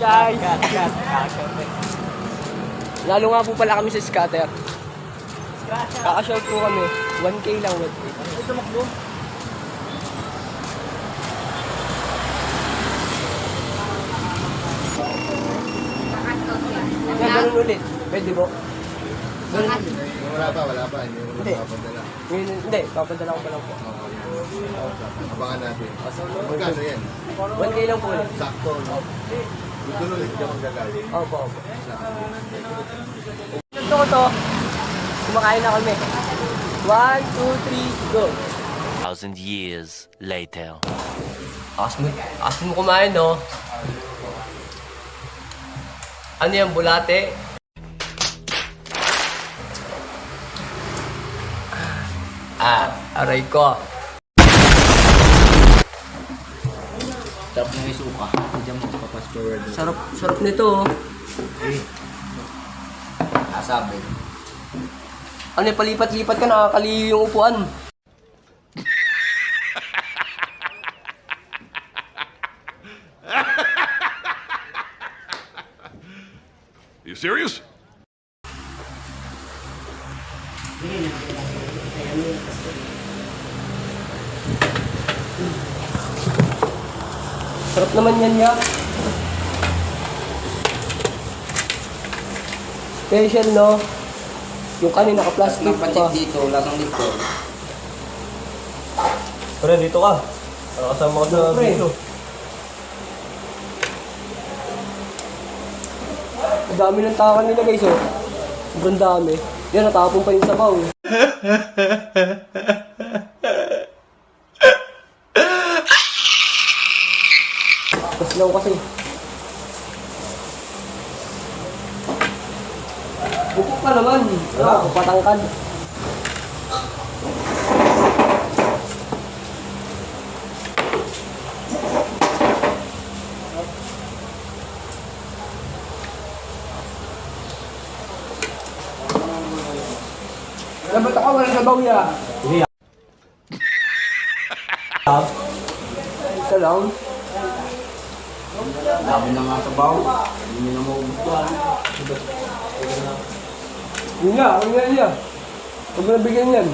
guys! Lalo nga po pala kami sa scatter. Kaka-short po kami. 1K lang, 1K. Ay, tumakbo. Yan, ganun ulit. Pwede po. Ganun ulit. Wala pa. Hindi mo papadala. Hindi, papadala ko pa lang po. Abangan natin. Magkano yan? 1K lang po ulit. Sakto, no? Doon ulit ka magagaling. Opo. Ito ko to. Kumakain na kami. 1, 2, 3, go! 1,000 years later. Akas mo kumain, no? Ano yan, bulate? Aray ko. Sarap na yung suka. Diyan mo papas forward. Sarap nito, oh. Asabi. Ano, palipat-lipat ka, nakakaliyo yung upuan. You serious? Sarap naman yan, ya. Special, no? Yung kanina naka-plastic Ng pancit pa. dito, lasang dito. Pre, dito ka. Kasama ko sa Pre. video. Ang dami ng taka nila, guys, oh. Sobrang dami. Yan, natapon pa yung sabaw, eh. Paslaw kasi. Upo ka naman. Patangkad. Dapat ako walang sabaw ya. Ito lang. Dami na nga sabaw. Hindi nyo na maubustuhan. Yun nga, huwag nga niya. Huwag mo nabigyan yan.